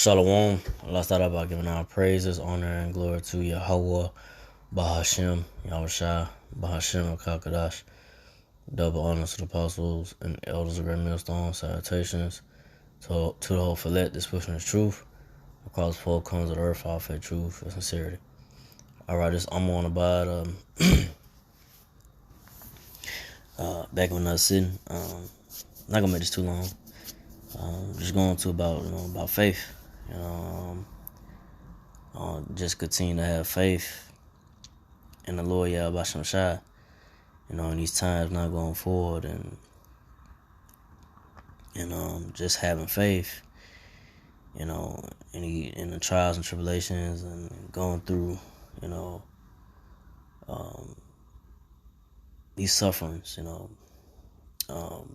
Shalom. Let's start out by giving our praises, honor, and glory to Yahweh, Bahashem, Yahushua, Bahashem, Kakadash. Double honors to the apostles and elders of Great Millstone. Salutations to the whole fillet that's pushing the truth across four corners of the earth, all faith, truth, and sincerity. Alright, I'm on about back when I was sitting. Not gonna make this too long. Just going to about faith. Just continue to have faith in the Lord Yahweh Shai. In these times not going forward, and just having faith, in the trials and tribulations and going through, these sufferings,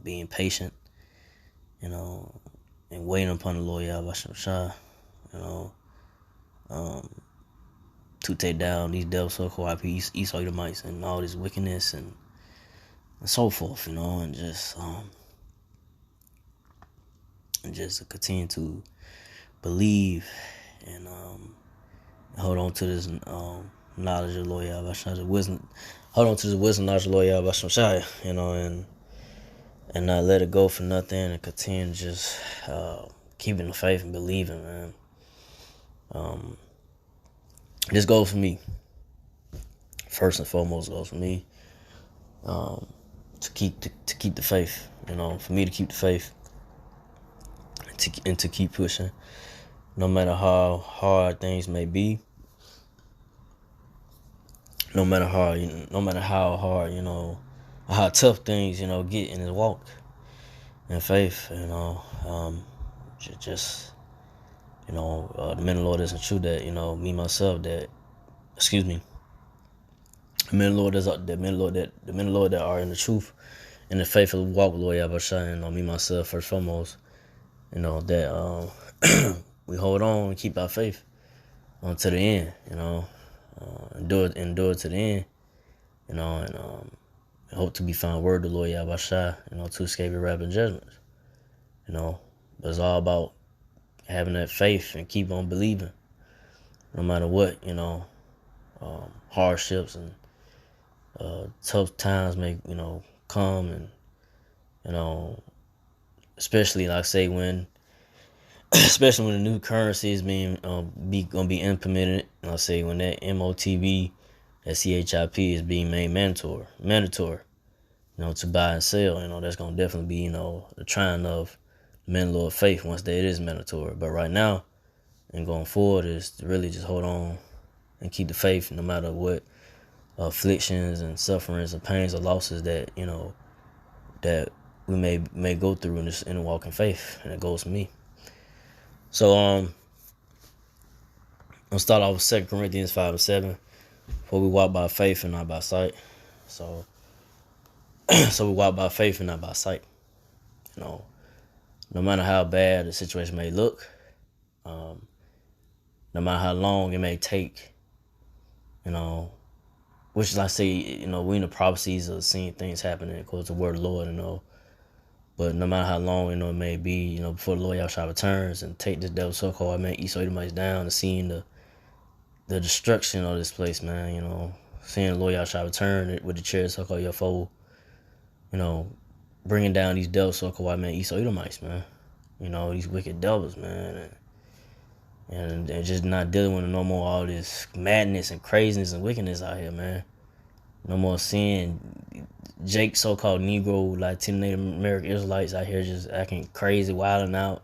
being patient, and waiting upon the Lord Yahweh Shai, to take down these devils, so-called Esau Edomites, and all this wickedness and so forth, and just continue to believe and hold on to this knowledge of the Lord Yahweh Shai, the wisdom. Hold on to this wisdom, knowledge of the Lord Yahweh Shai, and not let it go for nothing, and continue just keeping the faith and believing, man. This goes for me. First and foremost, goes for me. To keep the faith, for me to keep the faith, and to keep pushing, no matter how hard things may be, no matter how hard, how tough things, get in this walk and faith, just the men of the Lord isn't true that, me myself that, excuse me, the men of the Lord that are in the truth, in the faithful walk with Lord Yahweh Shai, me myself first and foremost, that we hold on and keep our faith to the end, endure to the end, and hope to be found worthy of the Lord Yahweh Shai, to escape your wrath and judgments, but it's all about having that faith and keep on believing, no matter what, hardships and tough times may, come, and especially like say when especially when the new currency is being gonna be implemented. I'll say when that MOTB, that CHIP is being made mandatory, to buy and sell. That's gonna definitely be, the trying of men of Lord faith once that it is mandatory. But right now and going forward is to really just hold on and keep the faith, no matter what afflictions and sufferings and pains or losses that that we may go through in the walk in faith, and it goes for me. So I'll start off with 2 Corinthians 5:7. For we walk by faith and not by sight. So we walk by faith and not by sight. No matter how bad the situation may look, no matter how long it may take, which is like say, we in the prophecies of seeing things happening according to the word of the Lord, but no matter how long, it may be, before the Lord Yahweh returns and take this devil so-called Esau Edomites down, and seeing the destruction of this place, man, seeing the Lord Yahweh return with the chariot so-called UFO, bringing down these devils so-called Esau Edomites, man, these wicked devils, man, and just not dealing with no more all this madness and craziness and wickedness out here, man. No more seeing Jake so-called Negro, Latino, Native American Israelites out here just acting crazy, wilding out,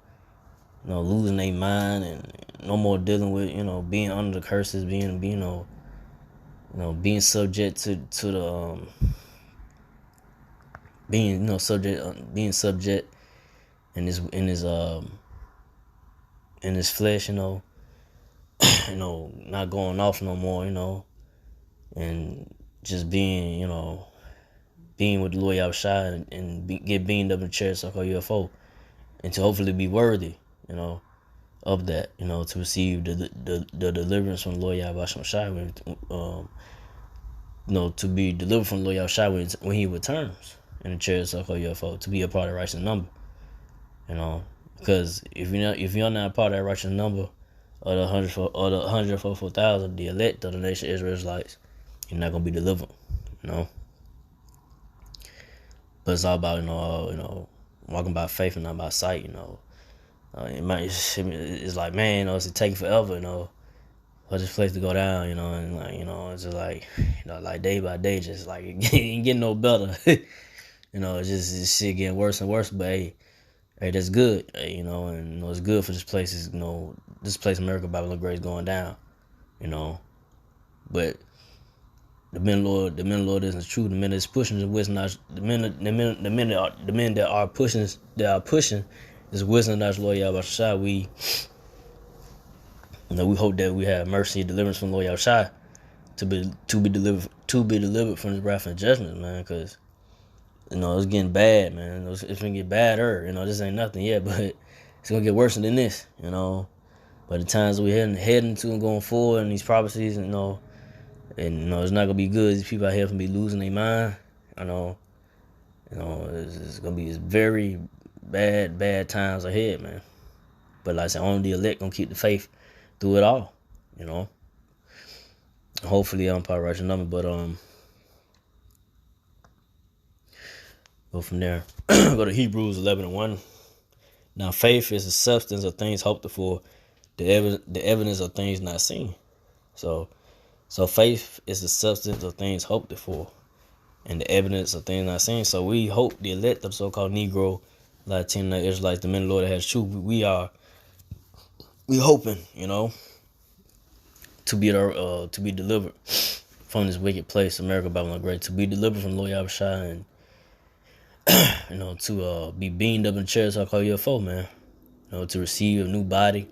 losing their mind, and no more dealing with, being under the curses, being subject to the being subject in his flesh, not going off no more, and just being, being with the Lord Yahweh and get beamed up in the chair, so-called UFO, and to hopefully be worthy, of that, to receive the deliverance from the Lord Yahweh Shai, to be delivered from the Lord Yahweh Shai when he returns in the chair, so-called UFO, to be a part of the righteous number, Because if you're not part of that righteous number or the 144,000, the elect of the nation of Israelites, you're not gonna be delivered. You know. But it's all about walking by faith and not by sight. It's like, man, it's taking forever. For this place to go down. And it's just like day by day, just like it ain't getting no better. It's just this shit getting worse and worse. But hey, that's good. Hey, and it's good for this place. This place, America, Babylon Great, is going down. But the men Lord isn't true. The men that's pushing the wisdom, the men that are pushing this wisdom, that's Lord Yahweh Shai. We hope that we have mercy and deliverance from Lord Yahweh Shai to be delivered from the wrath and judgment, man. Because it's getting bad, man. It's gonna get badder. This ain't nothing yet, but it's gonna get worse than this. By the times we're heading to and going forward in these prophecies, and it's not gonna be good. These people out here gonna be losing their mind. It's gonna be very bad times ahead, man. But like I said, only the elect gonna keep the faith through it all. Hopefully I'm probably right number, but go from there. Go to Hebrews 11:1. Now faith is the substance of things hoped for, the evidence of things not seen. So faith is the substance of things hoped for and the evidence of things not seen. So we hope the elect of so-called Negro, Latino, Israelites, the men of the Lord that has truth, we hoping, to be delivered from this wicked place, America, Babylon Great, to be delivered from Lord Yahweh Shai, and to be beamed up in chairs I call UFO, man. To receive a new body,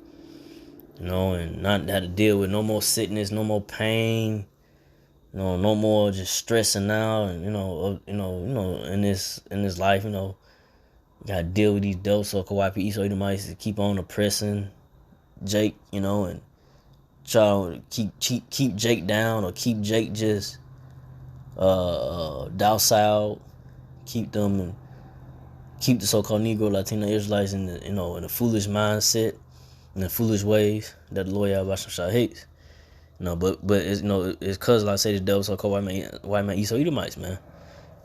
and not have to deal with no more sickness, no more pain, no more just stressing out, and in this life, you gotta deal with these devils, so Kawhi so Edomites to keep on oppressing Jake, and try to keep Jake down, or keep Jake just docile, keep the so-called Negro, Latino, Israelites in the foolish mindset, in the foolish ways that the Lord Yahweh Shai hates. But it's it's cause like I say, the devil so-called white man Esau Edomites, man.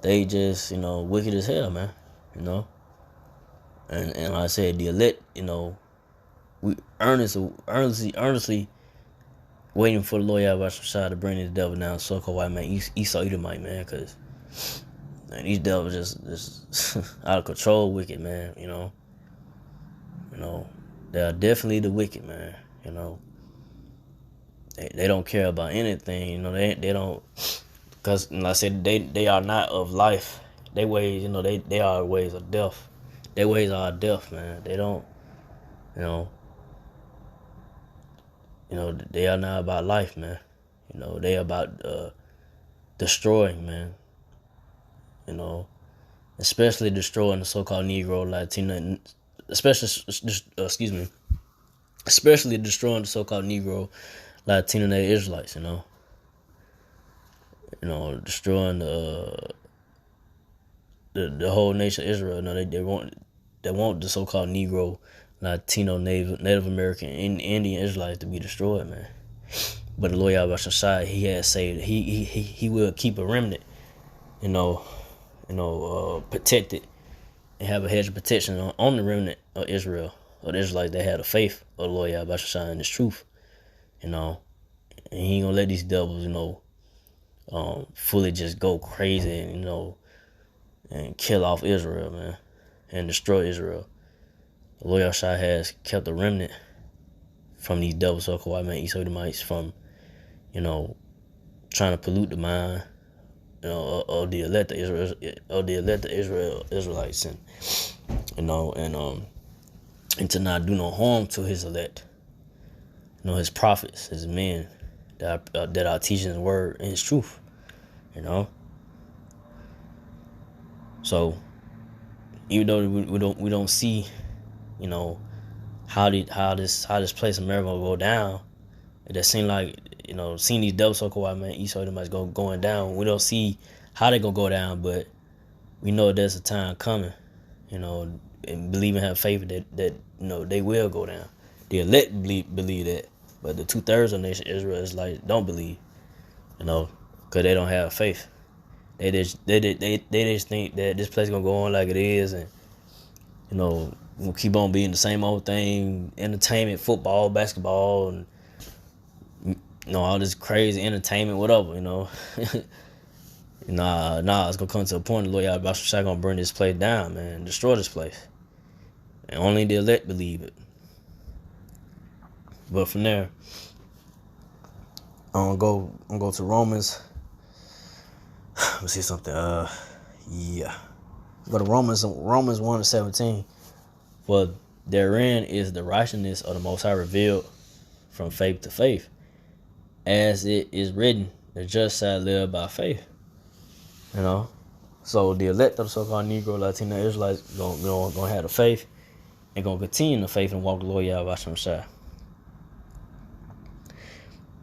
They just wicked as hell, man. And like I said, the elect, we earnestly waiting for the Lord Yahweh Shai to bring the devil down, so-called white man Esau Edomite, man, because these devils just out of control, wicked, man. They are definitely the wicked, man. They don't care about anything. They don't, because like I said, they are not of life. They ways, they are ways of death. Their ways are death, man. They don't, they are not about life, man. They are about destroying, man. Especially destroying the so-called Negro, Latino, especially destroying the so-called Negro, Latino, and Israelites. Destroying the whole nation of Israel. They want the so-called Negro, Latino, Native American, Indian Israelites to be destroyed, man. But the Lord Yahweh Shai, He has said he will keep a remnant, protected, and have a hedge of protection on the remnant of Israel, or the Israelites that had a faith of the Lord Yahweh Shai and His truth, and He ain't gonna let these devils, fully just go crazy and and kill off Israel, man, and destroy Israel. The Lord Shai has kept a remnant from these devils, so-called white man Esau Edomites, from trying to pollute the mind of the elect Israelites, and to not do no harm to His elect, His prophets, His men that are teaching His word and His truth, So even though we don't see, how this place in America will go down, it just seem like seeing these devils, so-called white man Esau Edomites going down. We don't see how they gonna go down, but we know there's a time coming, and believe and have faith that they will go down. The elect believe that, but the 2/3 of the nation Israel is like don't believe, because they don't have faith. They just think that this place gonna go on like it is, and we'll keep on being the same old thing, entertainment, football, basketball, and all this crazy entertainment, whatever, Nah, it's gonna come to a point the Lord Yahweh Shai gonna bring this place down, man, destroy this place. And only the elect believe it. But from there, I'm gonna go to Romans. Let's see something. Yeah. Go to Romans 1:17. For therein is the righteousness of the Most High revealed from faith to faith, as it is written, the just shall live by faith. So the elect of the so-called Negro, Latino Israelites gonna have the faith and gonna continue the faith and walk the Lord Yahweh Shai.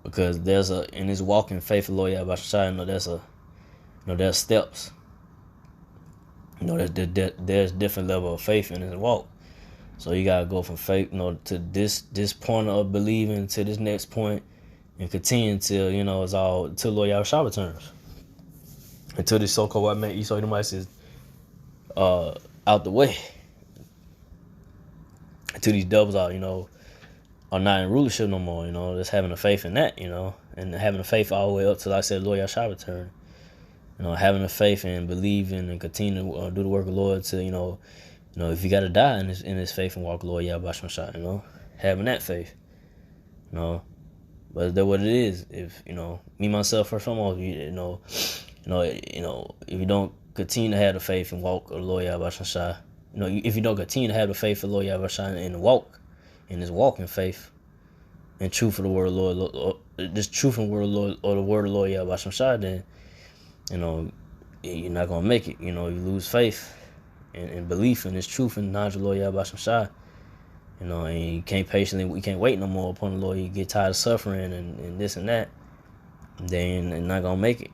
Because there's in this walking faith of Lord Yahweh Shai, there's steps. There's different level of faith in this walk. So you gotta go from faith, to this point of believing to this next point, and continue until it's all till Lord Yahweh Shai returns. Until this so-called white man Esau Edomites is out the way. Until these devils are not in rulership no more. Just having a faith in that. And having a faith all the way up till, like I said, Lord Yahweh Shai return. Having a faith and believing and continue to do the work of the Lord till if you gotta die in this faith and walk the Lord Yahweh Shai, having that faith. But that's what it is. If me myself first and foremost, if you don't continue to have the faith and walk of the Lord Yahweh Shai, if you don't continue to have the faith of the Lord Yahweh Shai and walk in this walking faith and truth of the word of the Lord, this truth and word of the Lord, or the word of the Lord Yahweh Shai, then you're not gonna make it. You lose faith and belief in this truth and knowledge of the Lord Yahweh Shai. And you can't we can't wait no more upon the Lord. You get tired of suffering and this and that, then you're not gonna make it.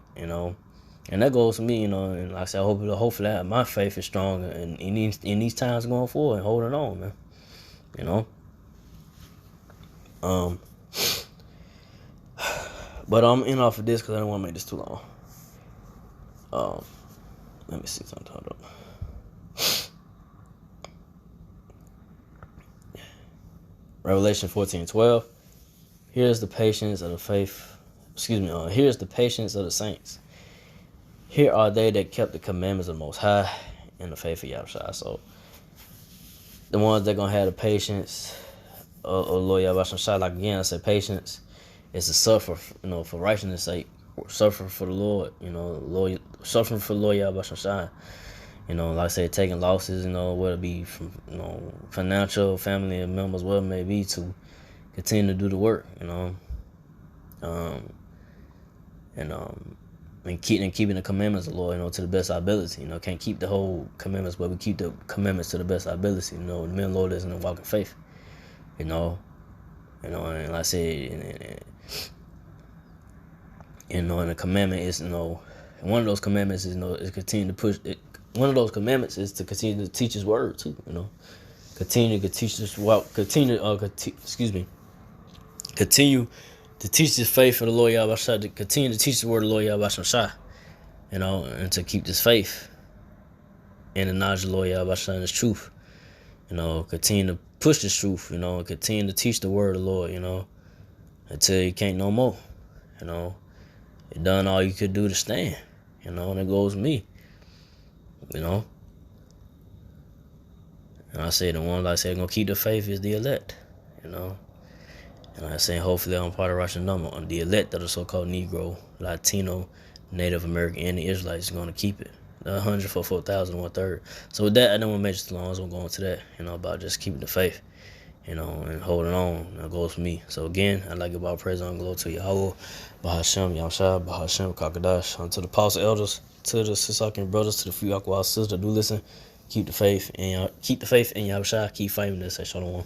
And that goes to me, and like I said, hopefully my faith is strong and in these times going forward and holding on, man. But I'm in off of this because I don't want to make this too long. Let me see something. Hold up. Revelation 14:12. Here's the patience of the faith. Here's the patience of the saints. Here are they that kept the commandments of the Most High in the faith of Yahweh. So the ones that gonna have the patience of Lord Yahweh Shai, like again I said, patience is to suffer, for righteousness' sake, suffer for the Lord, suffering for the Lord Yahweh Shai. Like I said, taking losses, whether it be from financial, family members, whatever it may be, to continue to do the work, and keeping the commandments of the Lord, to the best of our ability. Can't keep the whole commandments, but we keep the commandments to the best of our ability. The men of the Lord isn't a walk in faith. And like I said, and the commandment is, one of those commandments is, is continue to push it. One of those commandments is to continue to teach His word too. Continue to teach this. Continue to teach this faith of the Lord Yahweh Shai. To continue to teach the word of the Lord Yahweh Shai. And to keep this faith and the knowledge of the Lord Yahweh Shai and His truth. Continue to push this truth. And continue to teach the word of the Lord. Until you can't no more. You done all you could do to stand. And it goes me. And I say the one, like I said, gonna keep the faith is the elect. And I say hopefully I'm part of the Russian number. The elect of the so-called Negro, Latino, Native American, and the Israelites is gonna keep it. The 100 for 4,000, 1/3. So with that, I don't want to mention too long. So I'm going to that, about just keeping the faith, and holding on. That goes for me. So again, I'd like to give all praise and glory to Yahweh, Bahashem, Yahshua, Bahashem, Kakadash, unto the apostle elders, to the Sisakin brothers, to the few Aqua sisters that do listen. Keep the faith and Yahshua. Keep fighting this. Say shalom.